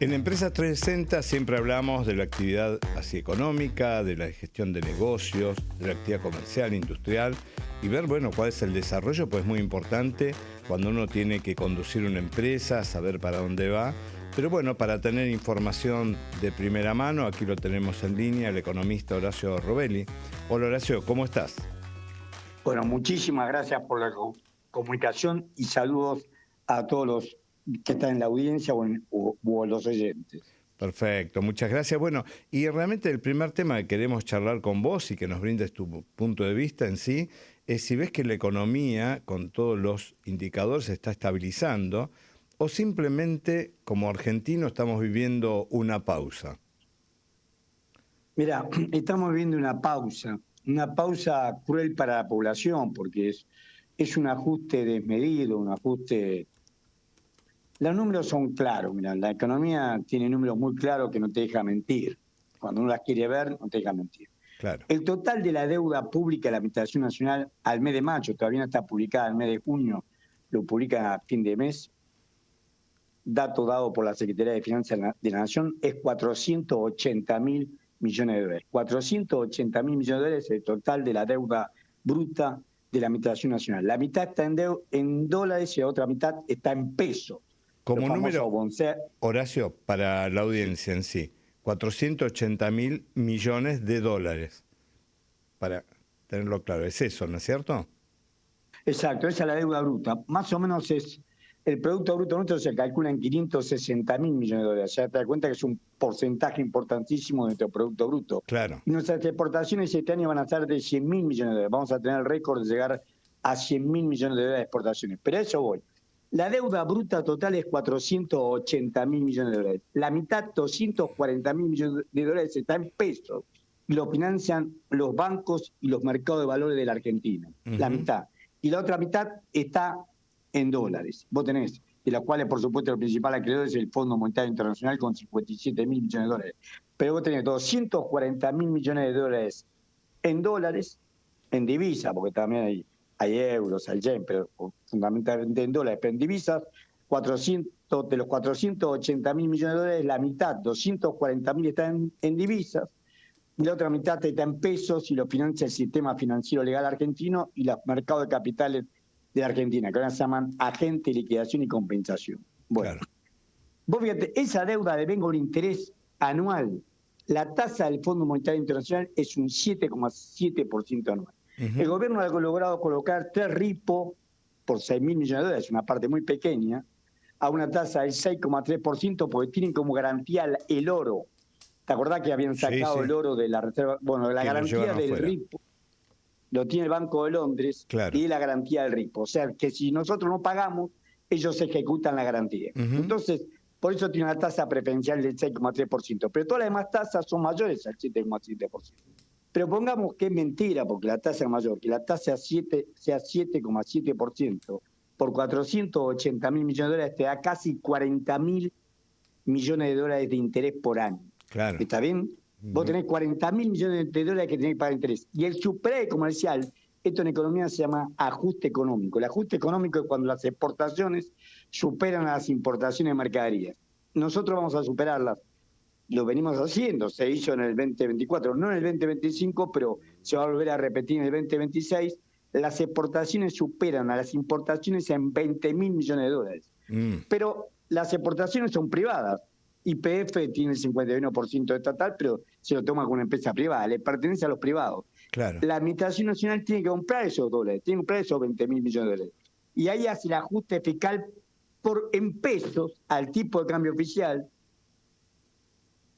En Empresas 360 siempre hablamos de la actividad así económica, de la gestión de negocios, de la actividad comercial, industrial y ver, bueno, cuál es el desarrollo, pues es muy importante cuando uno tiene que conducir una empresa, saber para dónde va. Pero bueno, para tener información de primera mano, aquí lo tenemos en línea, el economista Horacio Robelli. Hola Horacio, ¿cómo estás? Bueno, muchísimas gracias por la comunicación y saludos a todos los que están en la audiencia o los oyentes. Perfecto, muchas gracias. Bueno, y realmente el primer tema que queremos charlar con vos y que nos brindes tu punto de vista en sí, es si ves que la economía, con todos los indicadores, se está estabilizando o simplemente, como argentinos, estamos viviendo una pausa. Mira, estamos viviendo una pausa cruel para la población, porque es un ajuste desmedido, un ajuste. Los números son claros, mira, la economía tiene números muy claros que no te deja mentir. Cuando uno las quiere ver, no te deja mentir. Claro. El total de la deuda pública de la Administración Nacional al mes de mayo, todavía no está publicada, al mes de junio, lo publica a fin de mes, dato dado por la Secretaría de Finanzas de la Nación, es 480.000 millones de dólares. 480.000 millones de dólares es el total de la deuda bruta de la Administración Nacional. La mitad está en dólares y la otra mitad está en pesos. Los Como famosos número, bonces. Horacio, para la audiencia en sí, 480.000 millones de dólares, para tenerlo claro, es eso, ¿no es cierto? Exacto, esa es la deuda bruta. Más o menos es. El Producto Bruto nuestro se calcula en 560.000 millones de dólares. O sea, te das cuenta que es un porcentaje importantísimo de nuestro Producto Bruto. Claro. Y nuestras exportaciones este año van a ser de 100.000 millones de dólares. Vamos a tener el récord de llegar a 100.000 millones de dólares de exportaciones. Pero a eso voy. La deuda bruta total es 480.000 millones de dólares. La mitad, 240.000 millones de dólares, está en pesos. Y lo financian los bancos y los mercados de valores de la Argentina. La mitad. Y la otra mitad está en dólares. Vos tenés, de los cuales, por supuesto, el principal acreedor es el Fondo Monetario Internacional con 57.000 millones de dólares. Pero vos tenés 240.000 millones de dólares, en divisas, porque también hay euros, hay yen, pero fundamentalmente en dólares, pero en divisas, de los 480.000 millones de dólares, la mitad, 240.000 están en divisas, y la otra mitad está en pesos y lo financia el sistema financiero legal argentino y los mercados de capitales de Argentina, que ahora se llaman agente, liquidación y compensación. Bueno, Claro. vos fíjate, esa deuda devenga un interés anual. La tasa del Fondo Monetario Internacional es un 7,7% anual. El gobierno ha logrado colocar 3 RIPO por 6.000 millones de dólares, una parte muy pequeña, a una tasa del 6,3% porque tienen como garantía el oro. ¿Te acordás que habían sacado el oro de la reserva? Bueno, la garantía del RIPO lo tiene el Banco de Londres, claro, y la garantía del RIPO. O sea, que si nosotros no pagamos, ellos ejecutan la garantía. Entonces, por eso tiene una tasa preferencial del 6,3%. Pero todas las demás tasas son mayores al 7,7%. Pero pongamos que es mentira, porque la tasa es mayor, que la tasa sea 7,7%, por 480.000 millones de dólares te da casi 40.000 millones de dólares de interés por año. claro. ¿Está bien? Vos tenés 40.000 millones de dólares que tenés que pagar interés. Y el superávit comercial, esto en economía se llama ajuste económico. El ajuste económico es cuando las exportaciones superan a las importaciones de mercaderías. Nosotros vamos a superarlas. Lo venimos haciendo, se hizo en el 2024, no en el 2025, pero se va a volver a repetir en el 2026. Las exportaciones superan a las importaciones en 20.000 millones de dólares. Pero las exportaciones son privadas. YPF tiene el 51% estatal, pero se lo toma con una empresa privada, le pertenece a los privados. Claro. La Administración Nacional tiene que comprar esos dólares, tiene que comprar esos 20.000 millones de dólares. Y ahí hace el ajuste fiscal en pesos al tipo de cambio oficial.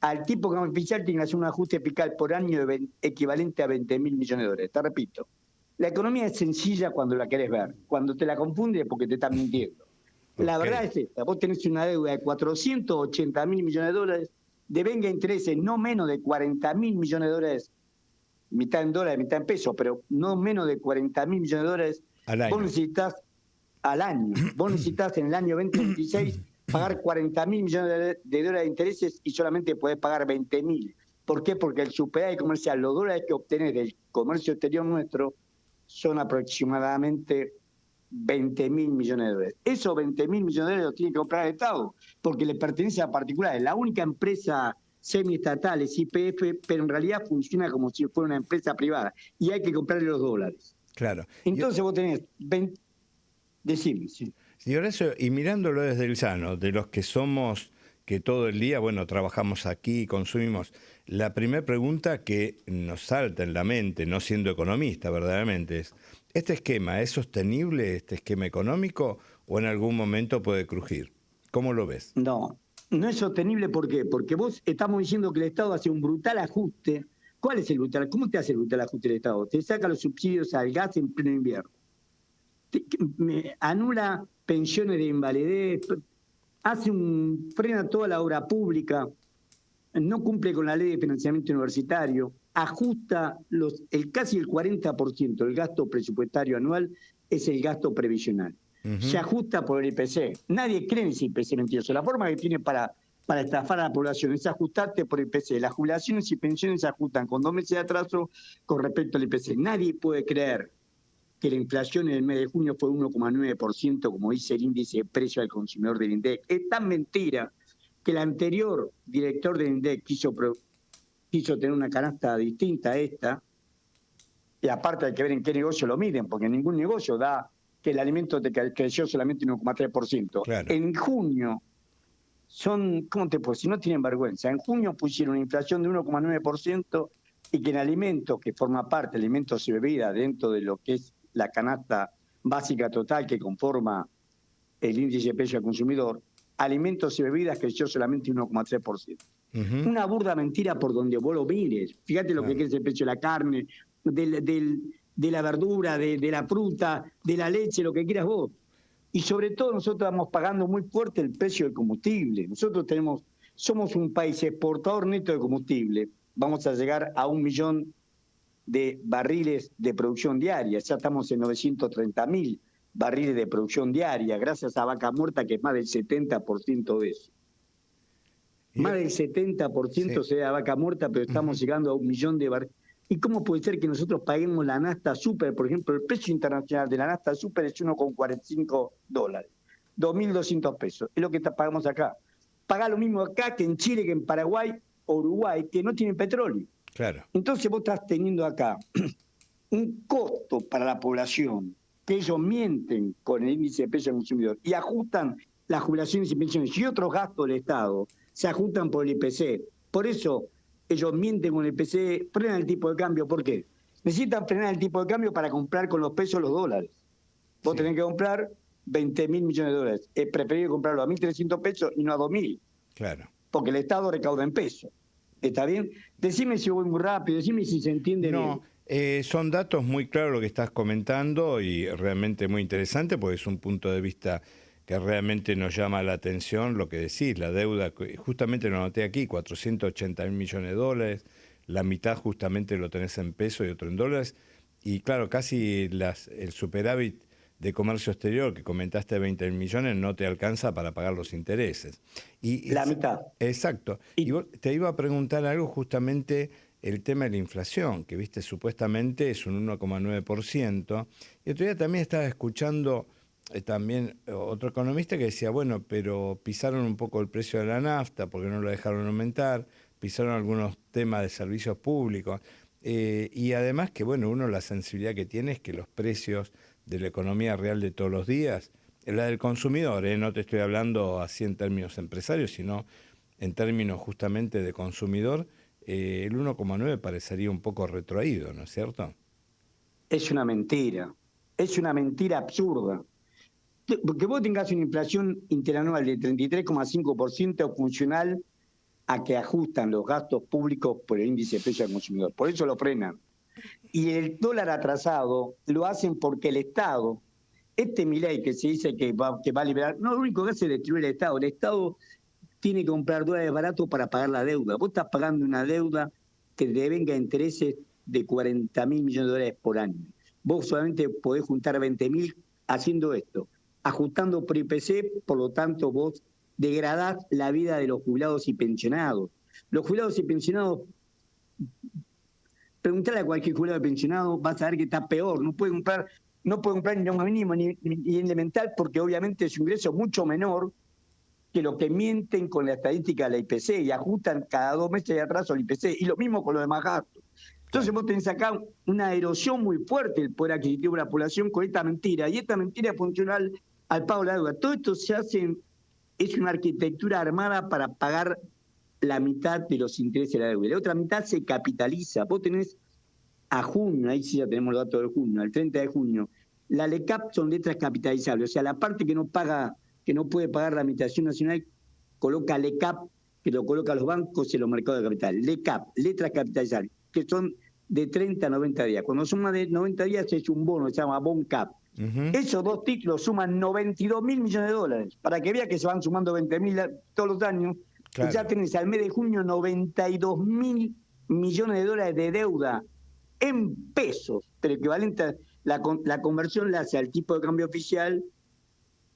Al tipo de cambio oficial tiene que hacer un ajuste fiscal por año equivalente a 20.000 millones de dólares. Te repito, la economía es sencilla cuando la querés ver. Cuando te la confunde es porque te están mintiendo. La verdad es esta, vos tenés una deuda de 480.000 millones de dólares, devenga intereses no menos de 40.000 millones de dólares, mitad en dólares, mitad en pesos, pero no menos de 40.000 millones de dólares, al año. Vos necesitas al año, vos necesitas en el año 2026 pagar 40.000 millones de dólares de intereses y solamente podés pagar 20.000. ¿Por qué? Porque el superávit comercial, los dólares que obtenés del comercio exterior nuestro, son aproximadamente 20.000 millones de dólares. Esos 20.000 millones de dólares los tiene que comprar el Estado, porque le pertenece a particulares. La única empresa semiestatal es YPF, pero en realidad funciona como si fuera una empresa privada, y hay que comprarle los dólares. Claro. Entonces vos tenés 20... Decime, sí. Y Horacio, y mirándolo desde el llano, de los que somos, que todo el día, bueno, trabajamos aquí y consumimos, la primera pregunta que nos salta en la mente, no siendo economista verdaderamente, es, ¿este esquema es sostenible, este esquema económico, o en algún momento puede crujir? ¿Cómo lo ves? No, no es sostenible, ¿por qué? Porque vos estamos diciendo que el Estado hace un brutal ajuste. ¿Cuál es el brutal? ¿Cómo te hace el brutal ajuste el Estado? Te saca los subsidios al gas en pleno invierno. Anula pensiones de invalidez, frena toda la obra pública, no cumple con la ley de financiamiento universitario, ajusta casi el 40% del gasto presupuestario anual es el gasto previsional. Se ajusta por el IPC. Nadie cree en ese IPC mentiroso. La forma que tiene para estafar a la población es ajustarte por el IPC. Las jubilaciones y pensiones se ajustan con 2 meses de atraso con respecto al IPC. Nadie puede creer que la inflación en el mes de junio fue 1,9%, como dice el índice de precio al consumidor del INDEC. Es tan mentira que el anterior director del INDEC quiso tener una canasta distinta a esta, y aparte hay que ver en qué negocio lo miden, porque ningún negocio da que el alimento te creció solamente 1,3%. Claro. En junio ¿cómo te puedo decir? No tienen vergüenza. En junio pusieron una inflación de 1,9% y que en alimentos, que forma parte, alimentos y bebidas, dentro de lo que es la canasta básica total que conforma el índice de precio al consumidor, alimentos y bebidas creció solamente 1,3%. Una burda mentira por donde vos lo mires. Fíjate lo que es el precio de la carne, de la verdura, de la fruta, de la leche, lo que quieras vos. Y sobre todo nosotros estamos pagando muy fuerte el precio del combustible. Nosotros somos un país exportador neto de combustible. Vamos a llegar a 1 millón de barriles de producción diaria. Ya estamos en 930.000 barriles de producción diaria, gracias a Vaca Muerta, que es más del 70% de eso. Más del 70% se da Vaca Muerta, pero estamos llegando a 1 millón de barriles. ¿Y cómo puede ser que nosotros paguemos la nafta super? Por ejemplo, el precio internacional de la nafta super es $1,45, 2.200 pesos. Es lo que pagamos acá. Paga lo mismo acá que en Chile, que en Paraguay o Uruguay, que no tienen petróleo. Claro. Entonces vos estás teniendo acá un costo para la población, que ellos mienten con el índice de precio del consumidor y ajustan las jubilaciones y pensiones y otros gastos del Estado, se ajustan por el IPC. Por eso ellos mienten con el IPC, frenan el tipo de cambio. ¿Por qué? Necesitan frenar el tipo de cambio para comprar con los pesos los dólares. Vos tenés que comprar 20.000 millones de dólares. Es preferible comprarlo a 1.300 pesos y no a 2.000. Claro. Porque el Estado recauda en pesos. ¿Está bien? Decime si voy muy rápido, decime si se entiende bien. Son datos muy claros lo que estás comentando y realmente muy interesante porque es un punto de vista que realmente nos llama la atención lo que decís, la deuda, justamente lo anoté aquí, 480.000 millones de dólares, la mitad justamente lo tenés en pesos y otro en dólares, y claro, casi el superávit de comercio exterior que comentaste de 20 millones no te alcanza para pagar los intereses. La mitad. Exacto. Y te iba a preguntar algo justamente el tema de la inflación, que viste supuestamente es un 1,9%. Y otro día también estaba escuchando también otro economista que decía, bueno, pero pisaron un poco el precio de la nafta porque no lo dejaron aumentar, pisaron algunos temas de servicios públicos. Y además que, bueno, uno la sensibilidad que tiene es que los precios de la economía real de todos los días, la del consumidor, no te estoy hablando así en términos empresarios, sino en términos justamente de consumidor, el 1,9 parecería un poco retroído, ¿no es cierto? Es una mentira absurda. Porque vos tengas una inflación interanual de 33,5% funcional a que ajustan los gastos públicos por el índice de precio al consumidor. Por eso lo frenan. Y el dólar atrasado lo hacen porque el Estado, Milei que se dice que va a liberar, no, lo único que hace es destruir el Estado. El Estado tiene que comprar dólares baratos para pagar la deuda. Vos estás pagando una deuda que te devenga intereses de 40.000 millones de dólares por año. Vos solamente podés juntar 20.000 haciendo esto, ajustando por IPC, por lo tanto vos degradás la vida de los jubilados y pensionados. Los jubilados y pensionados, preguntarle a cualquier jubilado y pensionado, vas a ver que está peor, no puede comprar no puede comprar ni lo mínimo ni elemental porque obviamente es un ingreso mucho menor que lo que mienten con la estadística de la IPC y ajustan cada 2 meses de atraso al IPC. Y lo mismo con los demás gastos. Entonces Claro. vos tenés acá una erosión muy fuerte del poder adquisitivo de la población con esta mentira. Y esta mentira es funcional al pago de la deuda. Todo esto se hace, es una arquitectura armada para pagar la mitad de los intereses de la deuda. La otra mitad se capitaliza. Vos tenés a junio, ahí sí ya tenemos los datos de junio, al 30 de junio, la LECAP son letras capitalizables, o sea, la parte que no paga, que no puede pagar la Administración Nacional, coloca LECAP, que lo coloca a los bancos y los mercados de capital. LECAP, letras capitalizables, que son de 30 a 90 días. Cuando son más de 90 días es un bono, se llama BONCAP. Esos dos títulos suman 92 mil millones de dólares. Para que vea que se van sumando 20 mil todos los años, claro. Ya tenés al mes de junio 92 mil millones de dólares de deuda en pesos, pero equivalente la conversión la hace al tipo de cambio oficial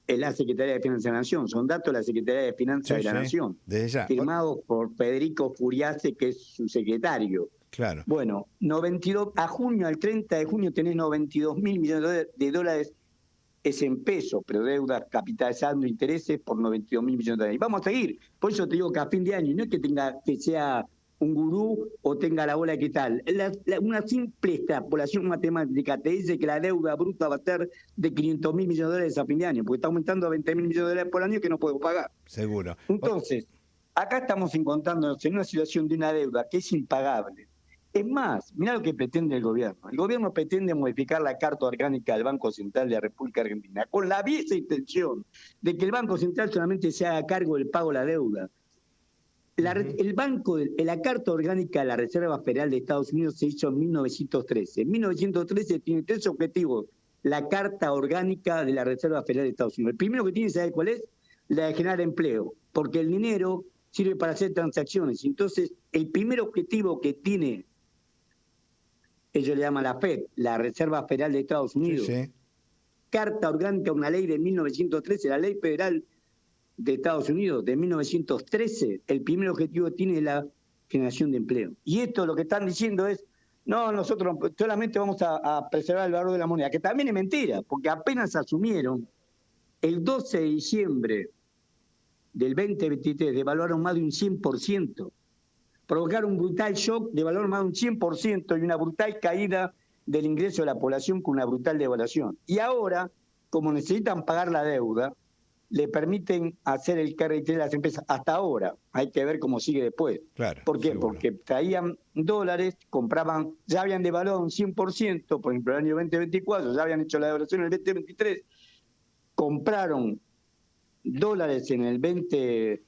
en la Secretaría de Finanzas de la Nación. Son datos de la Secretaría de Finanzas de la Nación, firmados por Federico Furiace, que es su secretario. Claro. Bueno, 92, a junio, al 30 de junio tenés 92 mil millones de dólares, es en pesos, pero deudas capitalizando intereses por 92 mil millones de dólares. Y vamos a seguir. Por eso te digo que a fin de año, no es que sea un gurú o tenga la bola de qué tal. Una simple extrapolación matemática te dice que la deuda bruta va a ser de 500 mil millones de dólares a fin de año, porque está aumentando a 20 mil millones de dólares por año que no puedo pagar. Seguro. Entonces, acá estamos encontrándonos en una situación de una deuda que es impagable. Es más, mirá lo que pretende el gobierno. El gobierno pretende modificar la Carta Orgánica del Banco Central de la República Argentina con la aviesa intención de que el Banco Central solamente se haga cargo del pago de la deuda. La Carta Orgánica de la Reserva Federal de Estados Unidos se hizo en 1913. En 1913 tiene 3 objetivos la Carta Orgánica de la Reserva Federal de Estados Unidos. El primero que tiene, ¿sabe cuál es? La de generar empleo, porque el dinero sirve para hacer transacciones. Entonces, el primer objetivo que tiene, ellos le llaman la FED, la Reserva Federal de Estados Unidos, Carta Orgánica, una ley de 1913, la Ley Federal de Estados Unidos de 1913, el primer objetivo tiene la generación de empleo. Y esto lo que están diciendo es, no, nosotros solamente vamos a preservar el valor de la moneda, que también es mentira, porque apenas asumieron, el 12 de diciembre del 2023 devaluaron más de un 100%, provocaron un brutal shock de valor más de un 100% y una brutal caída del ingreso de la población con una brutal devaluación. Y ahora, como necesitan pagar la deuda, le permiten hacer el carry trade a las empresas hasta ahora. Hay que ver cómo sigue después. Claro, ¿por qué? seguro. Porque traían dólares, compraban, ya habían devaluado un 100%, por ejemplo, el año 2024, ya habían hecho la devaluación en el 2023, compraron dólares en el 2020,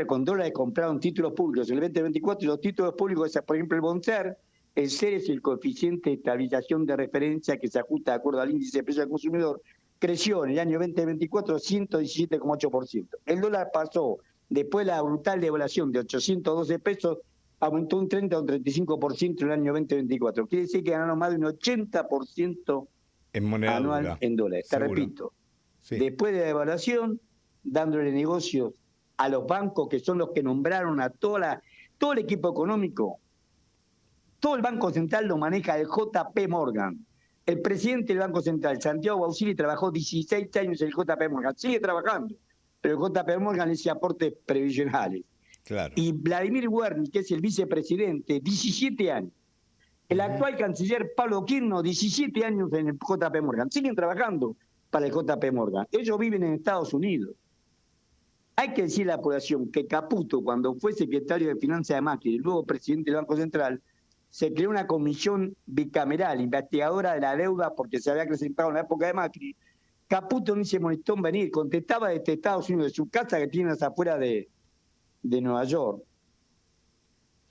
con dólares compraron títulos públicos en el 2024 y los títulos públicos, por ejemplo, el BONCER, el CER es el coeficiente de estabilización de referencia que se ajusta de acuerdo al índice de precio del consumidor, creció en el año 2024 117,8%. El dólar pasó, después de la brutal devaluación de 812 pesos, aumentó un 30 o un 35% en el año 2024. Quiere decir que ganaron más de un 80% en moneda anual dura. en dólares. Te repito, después de la devaluación, dándole negocios a los bancos que son los que nombraron a todo el equipo económico. Todo el Banco Central lo maneja el JP Morgan. El presidente del Banco Central, Santiago Bausili, trabajó 16 años en el JP Morgan. Sigue trabajando, pero el JP Morgan hace aportes previsionales. Claro. Y Vladimir Wernicke, que es el vicepresidente, 17 años. El actual canciller Pablo Quirno, 17 años en el JP Morgan. Siguen trabajando para el JP Morgan. Ellos viven en Estados Unidos. Hay que decirle a la población que Caputo, cuando fue secretario de Finanzas de Macri y luego presidente del Banco Central, se creó una comisión bicameral, investigadora de la deuda, porque se había acrecentado en la época de Macri. Caputo ni se molestó en venir, contestaba desde Estados Unidos, de su casa que tiene afuera de Nueva York,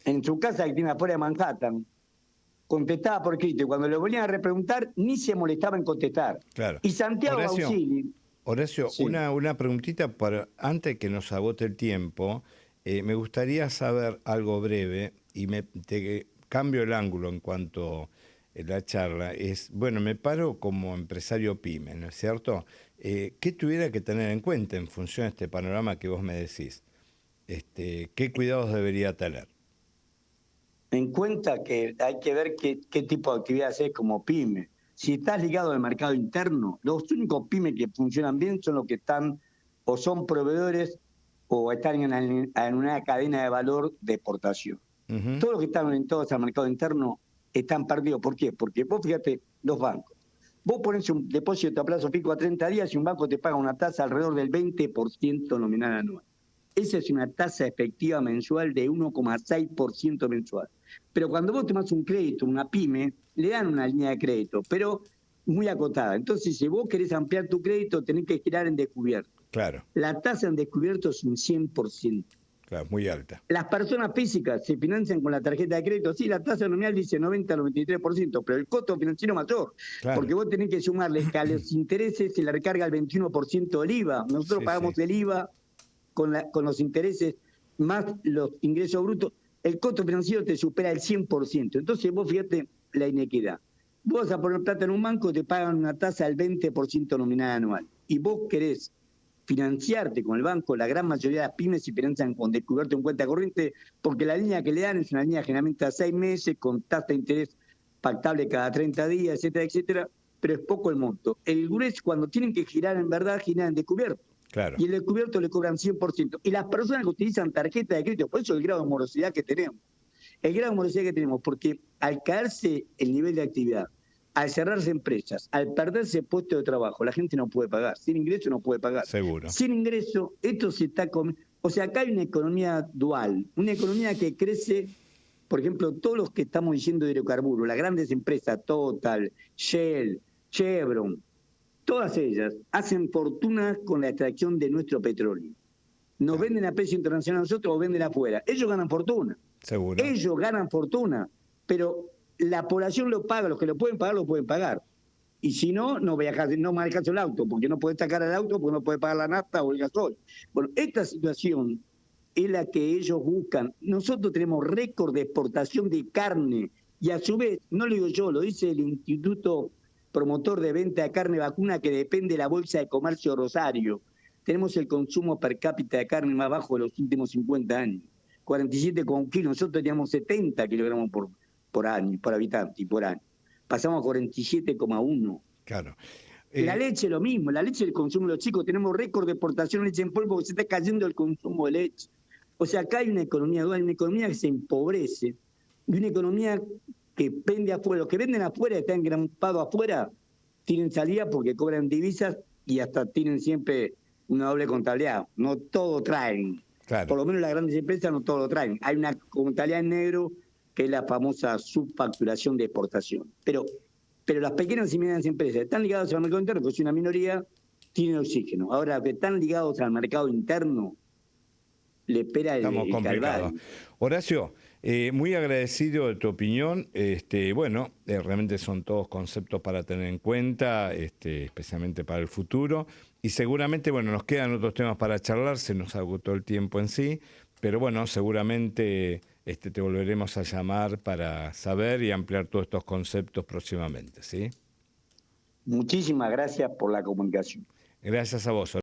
en su casa que tiene afuera de Manhattan, contestaba por escrito, y cuando le volvían a repreguntar, ni se molestaba en contestar. Claro. Y Santiago Bausili... Horacio, sí. una preguntita antes que nos agote el tiempo. Me gustaría saber algo breve, y te cambio el ángulo en cuanto a la charla. Bueno, me paro como empresario pyme, ¿no es cierto? ¿Qué tuviera que tener en cuenta en función de este panorama que vos me decís? ¿Qué cuidados debería tener? En cuenta que hay que ver qué tipo de actividad es como pyme. Si estás ligado al mercado interno, los únicos pymes que funcionan bien son los que están o son proveedores o están en una cadena de valor de exportación. Todos los que están orientados al mercado interno están perdidos. ¿Por qué? Porque vos fíjate, los bancos. Vos ponés un depósito a plazo fijo a 30 días y un banco te paga una tasa alrededor del 20% nominal anual. Esa es una tasa efectiva mensual de 1,6% mensual. Pero cuando vos tomás un crédito, una pyme, le dan una línea de crédito, pero muy acotada. Entonces, si vos querés ampliar tu crédito, tenés que girar en descubierto. Claro. La tasa en descubierto es un 100%. Claro, muy alta. Las personas físicas se financian con la tarjeta de crédito. Sí, la tasa nominal dice 90-93%, pero el costo financiero es mayor. Claro. Porque vos tenés que sumarle que a los intereses se le recarga el 21% del IVA. Nosotros pagamos el IVA con los intereses más los ingresos brutos. El costo financiero te supera el 100%. Entonces vos fíjate la inequidad. Vos vas a poner plata en un banco, te pagan una tasa del 20% nominal anual. Y vos querés financiarte con el banco, la gran mayoría de las pymes se financian con descubierto en cuenta corriente, porque la línea que le dan es una línea generalmente a 6 meses, con tasa de interés pactable cada 30 días, etcétera, etcétera, pero es poco el monto. El grueso, cuando tienen que girar en verdad, giran en descubierto. Claro. Y el descubierto le cobran 100%. Y las personas que utilizan tarjeta de crédito, por eso el grado de morosidad que tenemos. El grado de morosidad que tenemos, porque al caerse el nivel de actividad, al cerrarse empresas, al perderse puesto de trabajo, la gente no puede pagar. Sin ingreso no puede pagar. Seguro. Sin ingreso, esto se está comiendo. O sea, acá hay una economía dual, una economía que crece, por ejemplo, todos los que estamos diciendo de hidrocarburos, las grandes empresas, Total, Shell, Chevron, todas ellas hacen fortunas con la extracción de nuestro petróleo. Nos venden a precio internacional a nosotros o venden afuera. Ellos ganan fortuna. Seguro. Ellos ganan fortuna, pero la población lo paga, los que lo pueden pagar, lo pueden pagar. Y si no, no manejas el auto, porque no puedes sacar el auto, porque no puedes pagar la nafta o el gasoil. Bueno, esta situación es la que ellos buscan. Nosotros tenemos récord de exportación de carne, y a su vez, no lo digo yo, lo dice el Instituto Promotor de Venta de Carne Vacuna, que depende de la Bolsa de Comercio Rosario. Tenemos el consumo per cápita de carne más bajo de los últimos 50 años. 47 con kilos, nosotros teníamos 70 kilogramos por año, por habitante y por año. Pasamos a 47,1. Claro. La leche lo mismo, la leche del consumo de los chicos, tenemos récord de exportación de leche en polvo, porque se está cayendo el consumo de leche. O sea, acá hay una economía dual, una economía que se empobrece, y una economía que vende afuera. Los que venden afuera, están engrampados afuera, tienen salida porque cobran divisas y hasta tienen siempre una doble contabilidad. No todo traen. Claro. Por lo menos las grandes empresas no todo lo traen. Hay una contabilidad en negro, que es la famosa subfacturación de exportación. Pero las pequeñas y medianas empresas están ligadas al mercado interno, que es una minoría, tienen oxígeno. Ahora, que están ligados al mercado interno, le espera el calvario. Horacio, muy agradecido de tu opinión. Bueno, realmente son todos conceptos para tener en cuenta, especialmente para el futuro. Y seguramente, bueno, nos quedan otros temas para charlar, se nos agotó el tiempo en sí, pero bueno, seguramente te volveremos a llamar para saber y ampliar todos estos conceptos próximamente, ¿sí? Muchísimas gracias por la comunicación. Gracias a vos.